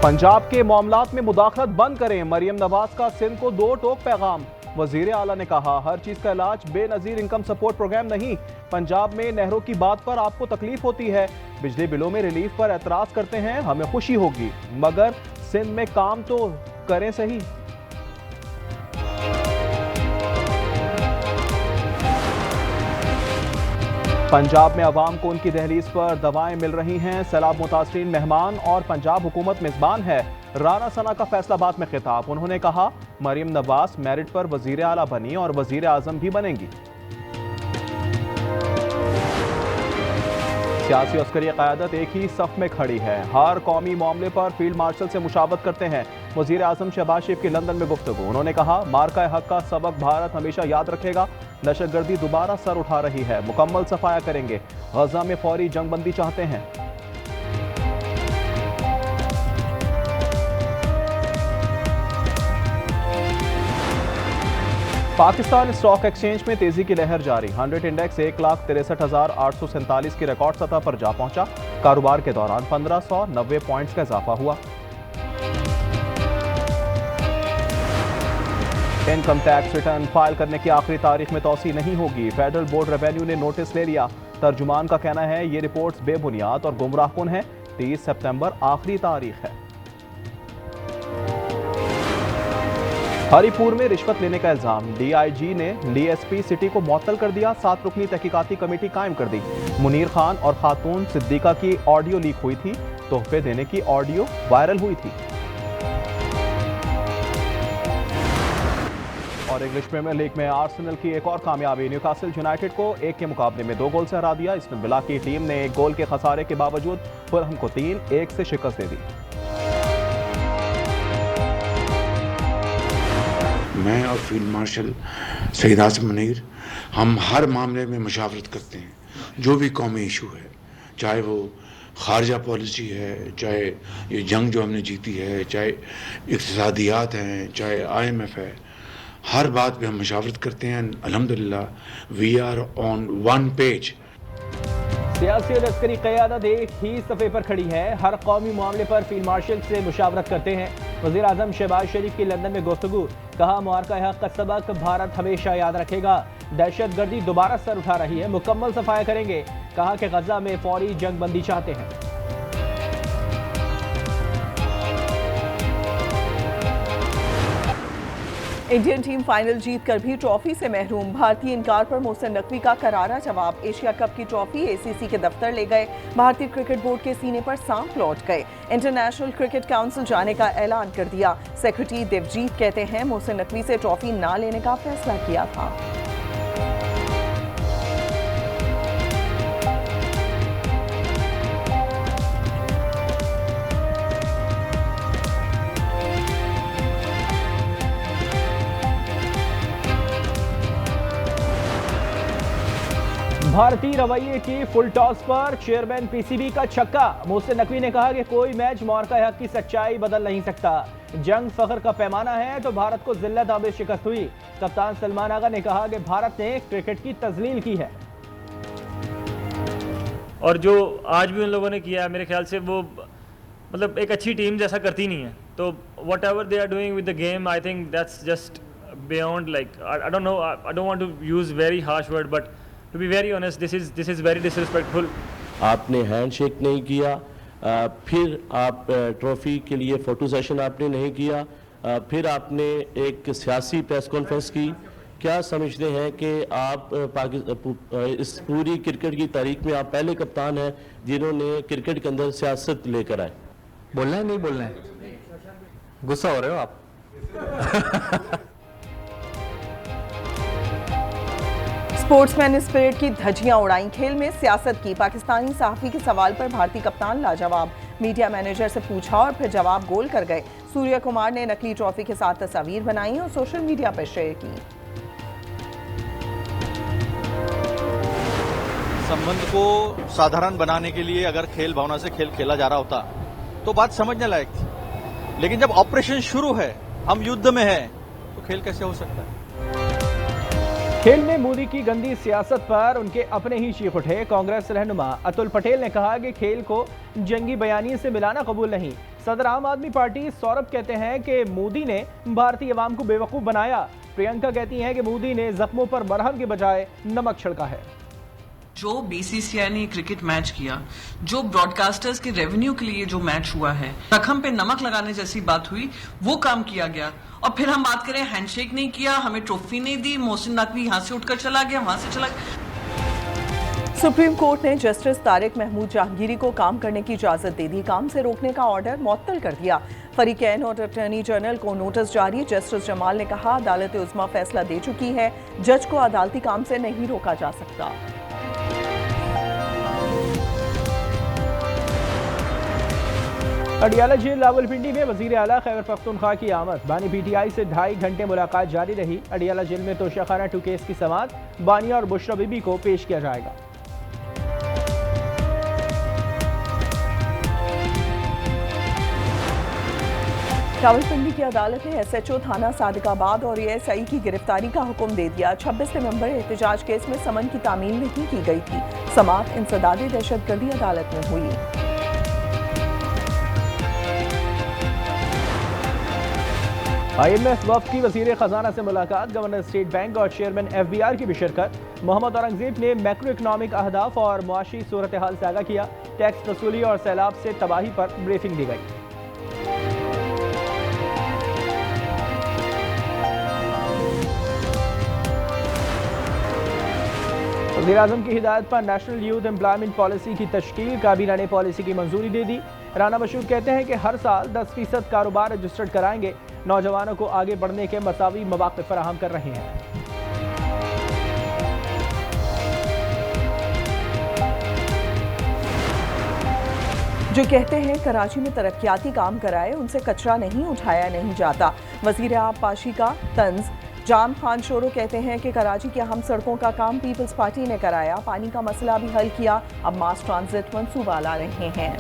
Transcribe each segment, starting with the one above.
पंजाब के मामलात में मुदाखलत बंद करें, मरियम नवाज का सिंध को दो टोक पैगाम। वजीर आला ने कहा, हर चीज का इलाज बेनजीर इनकम सपोर्ट प्रोग्राम नहीं। पंजाब में नहरों की बात पर आपको तकलीफ होती है, बिजली बिलों में रिलीफ पर एतराज करते हैं, हमें खुशी होगी, मगर सिंध में काम तो करें सही। पंजाब में अवाम को उनकी दहलीज पर दवाएं मिल रही हैं, सैलाब मुतासरीन मेहमान और पंजाब हुकूमत मेजबान है। राना सना का फैसलाबाद में खिताब, उन्होंने कहा, मरियम नवाज मेरिट पर वजीर आला बनी और वजीर आजम भी बनेंगी। सियासी और अस्करी क़यादत एक ही सफ में खड़ी है, हर कौमी मामले पर फील्ड मार्शल से मुशावरत करते हैं। वजीर आजम शहबाज शरीफ की लंदन में गुफ्तगू, उन्होंने कहा, मार्का हक का सबक भारत हमेशा याद रखेगा। दहशतगर्दी दोबारा सर उठा रही है, मुकम्मल सफाया करेंगे। गजा में फौरी जंगबंदी चाहते हैं। पाकिस्तान स्टॉक एक्सचेंज में तेजी की लहर जारी, 100 इंडेक्स 1,63,847 की रिकॉर्ड सतह पर जा पहुंचा। कारोबार के दौरान 1590 पॉइंट्स का इजाफा हुआ। इनकम टैक्स रिटर्न फाइल करने की आखिरी तारीख में तौसी नहीं होगी, फेडरल बोर्ड रेवेन्यू ने नोटिस ले लिया। तर्जुमान का कहना है, ये रिपोर्ट्स बेबुनियाद और गुमराहकुन है। 30 सितंबर आखिरी तारीख है। हरिपुर में रिश्वत लेने का इल्जाम, डीआईजी ने डीएसपी सिटी को मुअत्तल कर दिया। 7 रुकनी तहकीकाती कमेटी कायम कर दी। मुनीर खान और खातून सिद्दीका की ऑडियो लीक हुई थी, तोहफे देने की ऑडियो वायरल हुई थी। और इंग्लिश प्रीमियर लीग में आर्सेनल की एक और कामयाबी, न्यूकासल यूनाइटेड को 1 के मुकाबले में 2 गोल से हरा दिया। इस्टन विला की टीम ने 1 गोल के खसारे के बावजूद फुलहम को 3-1 से शिकस्त दे दी। मैं और फील्ड मार्शल सईद आसिम मुनीर, हम हर मामले में मुशावरत करते हैं। जो भी कौमी इशू है, चाहे वो खारजा पॉलिसी है, चाहे ये जंग जो हमने जीती है, चाहे इक़्तिसादियात हैं, चाहे IMF है, हर बात पे हम मुशावरत करते हैं। अल्हम्दुलिल्लाह we are on one page. सियासी और अस्करी क़यादत एक ही सफ़े पर खड़ी है, हर कौमी मामले पर फील्ड मार्शल से मुशावरत करते हैं। वज़ीर आज़म शहबाज शरीफ की लंदन में गुफ्तगू, कहा, मार्का हक का सबक भारत हमेशा याद रखेगा। दहशतगर्दी दोबारा सर उठा रही है, मुकम्मल सफाया करेंगे। कहा कि गजा में फौरी जंगबंदी चाहते हैं। इंडियन टीम फाइनल जीतकर भी ट्रॉफी से महरूम, भारतीय इनकार पर मोहसिन नकवी का करारा जवाब। एशिया कप की ट्रॉफी ACC के दफ्तर ले गए, भारतीय क्रिकेट बोर्ड के सीने पर सांप लौट गए। इंटरनेशनल क्रिकेट काउंसिल जाने का ऐलान कर दिया। सेक्रेटरी देवजीत कहते हैं, मोहसिन नकवी से ट्रॉफी ना लेने का फैसला किया था। भारतीय रवैये की फुल टॉस पर चेयरमैन PCB का छक्का। मोहसिन नकवी ने कहा कि कोई मैच मार्का हक की सच्चाई बदल नहीं सकता। जंग फख्र का पैमाना है तो भारत को जिल्लत आमेज शिकस्त हुई। कप्तान सलमान आगा ने कहा कि भारत ने क्रिकेट की तजलील की है। और जो आज भी उन लोगों ने किया, मेरे ख्याल से वो मतलब एक अच्छी टीम जैसा करती नहीं है। तो whatever they are doing with the game, I think that's just beyond, like I don't know, I don't want to use very harsh word, but to be very honest, this is very disrespectful. आपने handshake नहीं किया, फिर आप trophy के लिए photo session आपने नहीं किया, फिर आपने एक सियासी प्रेस कॉन्फ्रेंस की। क्या समझते हैं कि आप इस पूरी क्रिकेट की तारीख में आप पहले कप्तान हैं जिन्होंने क्रिकेट के अंदर सियासत लेकर आए? बोलना है नहीं बोलना है? गुस्सा हो रहे हो आप? स्पोर्ट्समैन स्पिरिट की धज्जियां उड़ाई, खेल में सियासत की। पाकिस्तानी सहाफ़ी के सवाल पर भारतीय कप्तान लाजवाब, मीडिया मैनेजर से पूछा और फिर जवाब गोल कर गए। सूर्य कुमार ने नकली ट्रॉफी के साथ तस्वीर बनाई और सोशल मीडिया पर शेयर की। संबंध को साधारण बनाने के लिए अगर खेल भावना से खेल खेला जा रहा होता तो बात समझने लायक थी, लेकिन जब ऑपरेशन शुरू है, हम युद्ध में हैं, तो खेल कैसे हो सकता है? खेल में मोदी की गंदी सियासत पर उनके अपने ही चीख उठे। कांग्रेस रहनुमा अतुल पटेल ने कहा कि खेल को जंगी बयानी से मिलाना कबूल नहीं। सदर आम आदमी पार्टी सौरभ कहते हैं कि मोदी ने भारतीय अवाम को बेवकूफ बनाया। प्रियंका कहती हैं कि मोदी ने जख्मों पर मरहम के बजाय नमक छिड़का है। जो बीसीसीआई ने क्रिकेट मैच किया, जो ब्रॉडकास्टर्स के रेवेन्यू के लिए जो मैच हुआ है, रकम पे नमक लगाने जैसी बात हुई, वो काम किया गया। और फिर हम बात करें हैंडशेक नहीं किया, हमें ट्रॉफी नहीं दी, मोहसिन नकवी यहाँ से उठकर चला गया, वहां से चला गया। सुप्रीम कोर्ट ने जस्टिस तारिक महमूद जहांगीरी को काम करने की इजाजत दे दी। काम से रोकने का ऑर्डर मुअत्तल कर दिया। फरीकैन और अटॉर्नी जनरल को नोटिस जारी। जस्टिस जमाल ने कहा, अदालत उज़्मा फैसला दे चुकी है, जज को अदालती काम से नहीं रोका जा सकता। अडियाला जेल रावलपिंडी में वजीर आला खैबर पख्तूनख्वा की आमद। बानी पीटीआई से 2.5 घंटे मुलाकात जारी रही। अडियाला जेल में तोशाखाना 2 केस की समाअत। बानिया और बुशरा बीबी को पेश किया जाएगा। रावलपिंडी की अदालत ने एसएचओ थाना सादिकाबाद और एएसआई की गिरफ्तारी का हुक्म दे दिया। 26 नवंबर एहतजाज केस में समन की तामील नहीं की गई थी। समाअत इंसदादी दहशतगर्दी अदालत में हुई। IMF वफ़द की वज़ीर ख़जाना से मुलाकात। गवर्नर स्टेट बैंक और चेयरमैन FBR की भी शिरकत। मोहम्मद औरंगज़ेब ने मैक्रो इकनॉमिक अहदाफ और मुआशी सूरत हाल से आगाह किया। टैक्स वसूली और सैलाब से तबाही पर ब्रीफिंग दी गई। वज़ीर आज़म की हिदायत पर नेशनल यूथ एम्प्लॉयमेंट पॉलिसी की तश्कील। काबीना ने पॉलिसी की मंजूरी दे दी। राना मशहूर कहते हैं कि हर साल 10% कारोबार रजिस्टर्ड कराएंगे। नौजवानों को आगे बढ़ने के मसावी मौक़े फराहम कर रहे हैं। जो कहते हैं कराची में तरक्याती काम कराए, उनसे कचरा नहीं उठाया नहीं जाता। वज़ीर आब पाशी का तंज। जाम खान शोरो कहते हैं कि कराची की अहम सड़कों का काम पीपल्स पार्टी ने कराया। पानी का मसला भी हल किया। अब मास ट्रांजिट मंसूबा ला रहे हैं।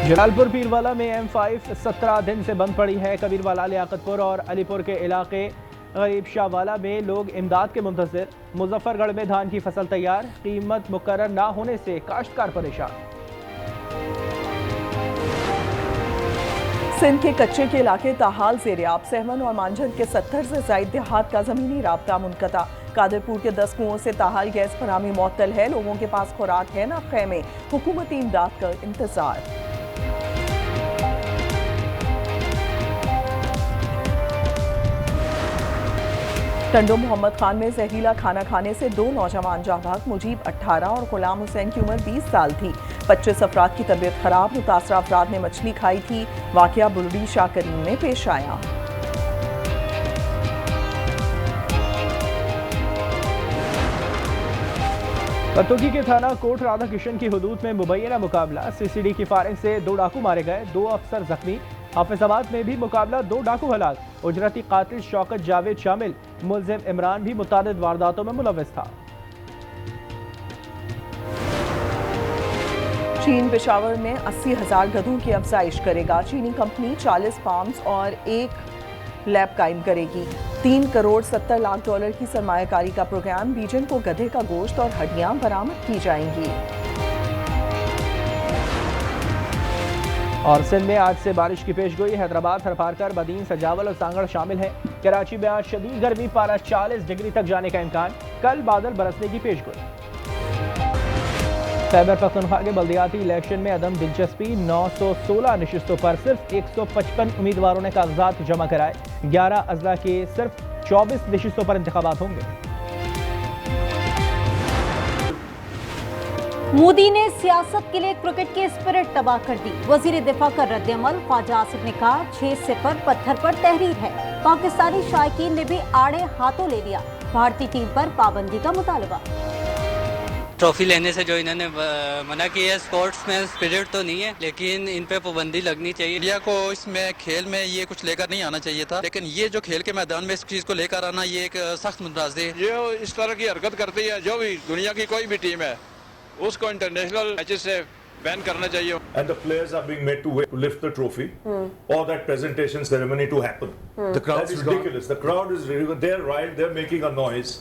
जलालपुर पीरवाला में M5 17 दिन से बंद पड़ी है। कबीरवाला, लियाकतपुर और अलीपुर के इलाके गरीब शाहवाला में लोग इमदाद के मुंतज़िर। मुजफ्फरगढ़ में धान की फसल तैयार। कीमत मुकर्रर ना होने से काश्तकार परेशान। सिंध के कच्चे के इलाके ताहाल ज़ेर-ए-आब। सहवन और मांझन के 70 से ज़ायद देहात का ज़मीनी राब्ता मुनक़ता। कादरपुर के 10 कुओं से ताहाल गैस फराहमी मुअत्तल है। लोगों के पास खुराक है ना खैमे। हुकूमती इमदाद का इंतजार। टंडो मोहम्मद खान में जहरीला खाना खाने से 2 नौजवान जाँ भाग। मुजीब 18 और गुलाम हुसैन की उम्र 20 साल थी। 25 अफराद की तबीयत खराब। मुतासरा अफराद ने मछली खाई थी। वाक़या बुलडी शाह करीम में पेश आया। पतोगी के थाना कोट राधा किशन की हुदूद में मुबैना मुकाबला। CCD की फायरिंग से 2 डाकू मारे गए, 2 अफसर जख्मी। हाफिजाबाद में भी मुकाबला, 2 डाकू हलाक। उजरती कातिल शौकत जावेद शामिल। मुलजिम इमरान भी मुतादिद वारदातों में मुलव्वस था। चीन पेशावर में 80,000 गधों की अफजाइश करेगा। चीनी कंपनी 40 फार्म्स और 1 लैब कायम करेगी। $3.70 की सरमायाकारी का प्रोग्राम। बीजन को गधे का गोश्त और हड्डियां बरामद की जाएंगी। और सिंध में आज से बारिश की पेशगोई। हैदराबाद, थरपारकर, बदीन, सजावल और सांगड़ शामिल हैं। कराची में आज शदीद गर्मी, पारा 40 डिग्री तक जाने का इम्कान। कल बादल बरसने की पेशगोई। खैबर पख्तूनख्वा के बल्दियाती इलेक्शन में अदम दिलचस्पी। 916 नशिस्तों पर सिर्फ 155 उम्मीदवारों ने कागजात जमा कराए। 11 अजला के सिर्फ 24 नशिस्तों पर इंतखाबात होंगे। मोदी ने सियासत के लिए क्रिकेट की स्पिरिट तबाह कर दी। वजीर दिफा का रद्द-ए-अमल। ख्वाजा आसिफ ने कहा 6-0 पत्थर पर तहरीर है। पाकिस्तानी शायकीन ने भी आड़े हाथों ले लिया। भारतीय टीम पर पाबंदी का मुतालबा। ट्रॉफी लेने से जो इन्होंने मना किया है, स्पोर्ट्स में स्पिरिट तो नहीं है, लेकिन इन पे पाबंदी लगनी चाहिए। इंडिया को इसमें खेल में ये कुछ लेकर नहीं आना चाहिए था, लेकिन ये जो खेल के मैदान में इस चीज को लेकर आना, ये एक सख्त मुनाज़े है। ये इस तरह की हरकत करती है, जो भी दुनिया की कोई भी टीम है उसको इंटरनेशनल मैचेस से बैन करना चाहिए। And the players are being made to lift the trophy or that presentation ceremony to happen. The crowd is ridiculous. The crowd is they're right. They're making a noise.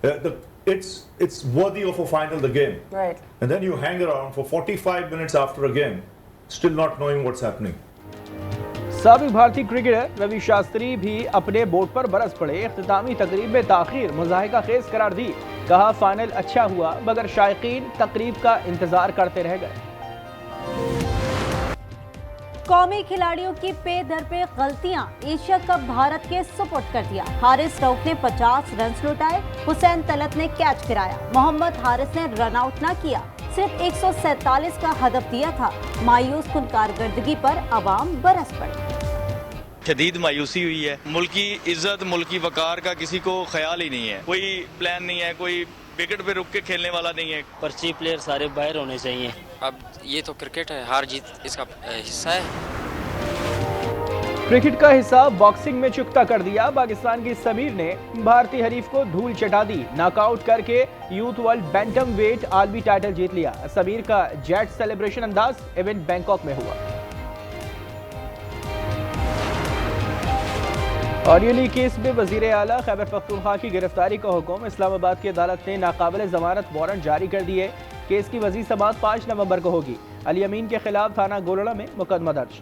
The it's worthy of a final the game. Right. And then you hang around for 45 minutes after a game, still not knowing what's happening. साबिक भारतीय cricketer Ravi Shastri भी अपने board पर बरस पड़े। इख्तितामी तकरीब में ताखीर मुज़ाहिका खेज करार दी। कहा फाइनल अच्छा हुआ मगर शायकीन तकरीब का इंतजार करते रह गए। कौमी खिलाड़ियों की पे दर पे गलतियां, एशिया कप भारत के सुपुर्द कर दिया। हारिस रऊफ ने 50 रन लुटाए, हुसैन तलत ने कैच गिराया, मोहम्मद हारिस ने रन आउट न किया, सिर्फ 147 का हदफ दिया था। मायूस कुन कारकर्दगी पर अवाम बरस पड़े। शदीद मायूसी हुई है। मुल्क की इज्जत, मुल्क की वकार का किसी को ख्याल ही नहीं है, कोई प्लान नहीं है, कोई विकेट पे रुक के खेलने वाला नहीं है। पर्ची प्लेयर सारे बाहर होने चाहिए। अब ये तो क्रिकेट है, हार जीत इसका हिस्सा है। क्रिकेट का हिस्सा बॉक्सिंग में चुकता कर दिया। पाकिस्तान की समीर ने भारतीय हरीफ को धूल चटा दी। नॉकआउट करके यूथ वर्ल्ड बैंटम वेट आलमी टाइटल जीत लिया। समीर का जेट सेलिब्रेशन अंदाज इवेंट बैंकॉक में हुआ। ऑरियली केस में वजीर आला खैबर पख्तूनख्वा की गिरफ्तारी का हुक्म। इस्लामाबाद की अदालत ने नाकाबिल जमानत वारंट जारी कर दिए। केस की वज़ी समाअत 5 नवंबर को होगी। अली अमीन के खिलाफ थाना गोलड़ा में मुकदमा दर्ज।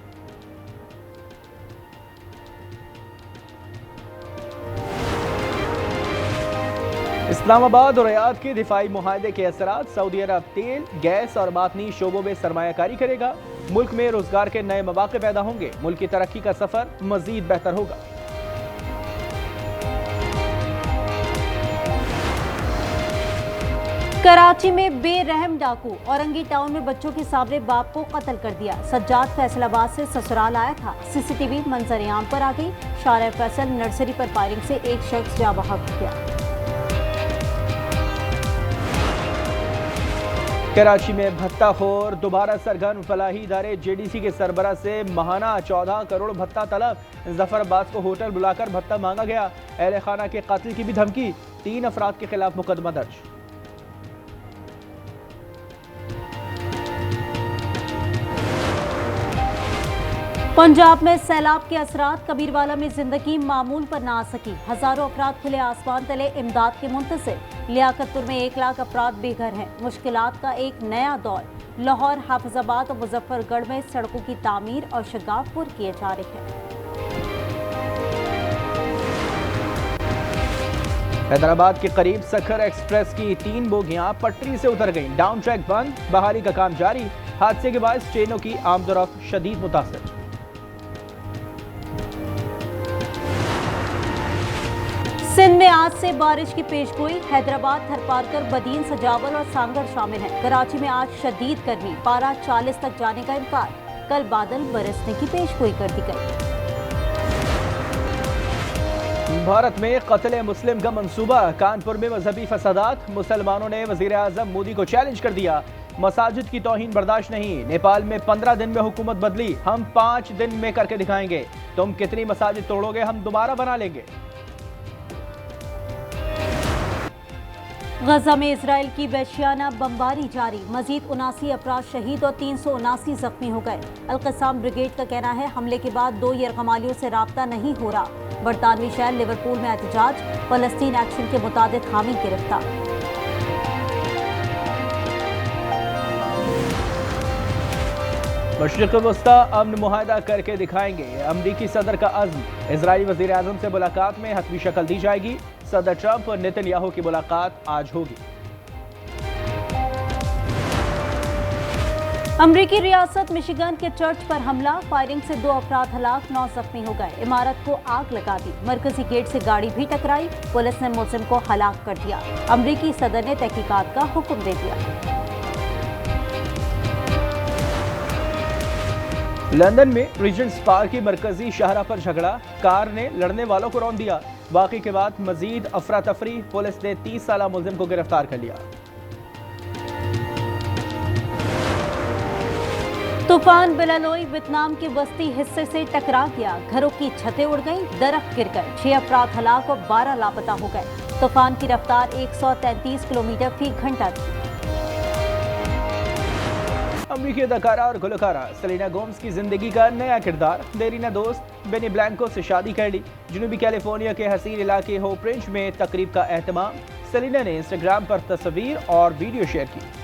इस्लामाबाद और रियाद के दिफाई मुआहदे के असरात। सऊदी अरब तेल, गैस और मादनी शोबों में सरमायाकारी करेगा। मुल्क में रोजगार के नए मौके पैदा होंगे। मुल्क की तरक्की का सफर मजीद बेहतर होगा। कराची में बेरहम डाकू, औरंगी टाउन में बच्चों के सामने बाप को कत्ल कर दिया। सज्जाद फैसलाबाद से ससुराल आया था। सीसीटीवी मंजर-ए-आम पर आ गई। शारा फैसल नर्सरी पर फायरिंग से एक शख्स जाँ बहक हो गया। कराची में भत्ताखोर दोबारा सरगर्म। फलाही इदारे जेडीसी के सरबराह से माहाना 14 करोड़ भत्ता तलब। जफराबाद को होटल बुलाकर भत्ता मांगा गया। अहले खाना के कत्ल की भी धमकी। 3 अफराद के खिलाफ मुकदमा दर्ज। पंजाब में सैलाब के असरात। कबीरवाला में जिंदगी मामूल पर ना आ सकी। हजारों अफराद खुले आसमान तले इमदाद के मुंतज़िर। लियाकतपुर में 1 लाख अफराद बेघर हैं। मुश्किलात का एक नया दौर। लाहौर, हाफिजाबाद और मुजफ्फरगढ़ में सड़कों की तामीर और शगाफपुर किए जा रहे हैं। हैदराबाद के करीब सखर एक्सप्रेस की 3 बोगियां पटरी से उतर गईं। डाउन ट्रैक बंद, बहाली का काम जारी। हादसे के बाद ट्रेनों की आमदोरफ्त शदीद मुतासर। सिंध में आज से बारिश की पेशगोई। हैदराबाद, थरपारकर, बदीन, सजावल और सांगड़ शामिल हैं। कराची में आज शदीद गर्मी, पारा 40 तक जाने का इम्कान। कल बादल बरसने की पेशगोई कर दी गई। भारत में कत्ल मुस्लिम का मंसूबा। कानपुर में मजहबी फसादात। मुसलमानों ने वजीर आजम मोदी को चैलेंज कर दिया। मसाजिद की तौहीन बर्दाश्त नहीं। नेपाल में 15 दिन में हुकूमत बदली। हम 5 दिन में करके दिखाएंगे। तुम कितनी मसाजिद तोड़ोगे, हम दोबारा बना लेंगे। गजा में इजराइल की वहशियाना बमबारी जारी। मजीद 79 अफराद शहीद और 379 जख्मी हो गए। अल-कसाम ब्रिगेड का कहना है हमले के बाद 2 यरगमालियों से राब्ता नहीं हो रहा। बरतानवी शहर लिवरपूल में एहतजाज। फलस्तीन एक्शन के मुताबिक हामी गिरफ्तार। मशरिक़ वस्ता अमन मुआहदा करके दिखाएंगे। अमरीकी सदर का अज़्म। इजरायली वज़ीर आज़म से मुलाकात में हतमी शक्ल दी जाएगी। सदर ट्रंप और नेतन्याहू की मुलाकात आज होगी। अमरीकी रियासत मिशिगन के चर्च पर हमला। फायरिंग से 2 अफराद हलाक, 9 जख्मी हो गए। इमारत को आग लगा दी। मरकजी गेट से गाड़ी भी टकराई। पुलिस ने मुलजिम को हलाक कर दिया। अमरीकी सदर ने तहकीकात का हुक्म दे दिया। लंदन में रीजेंट्स पार्क की मरकजी शाहराह पर झगड़ा। कार ने लड़ने वालों को रौंद दिया। वाक़े के बाद मजीद अफरा तफरी। पुलिस ने 30 साला मुलजिम को गिरफ्तार कर लिया। तूफान बिलालोई वियतनाम के वस्ती हिस्से से टकरा गया। घरों की छतें उड़ गईं, दरख्त गिर गए। 6 अफराद हलाक और 12 लापता हो गए। तूफान की रफ्तार 133 किलोमीटर फी घंटा थी। अमरीकी अदाकारा और गुलकारा सेलेना गोम्स की जिंदगी का नया किरदार। देरीना दोस्त बेनी ब्लैंको से शादी कर ली। जनूबी कैलिफोर्निया के हसीन इलाके होप रेंज में तकरीब का एहतमाम। सेलिना ने इंस्टाग्राम पर तस्वीर और वीडियो शेयर की।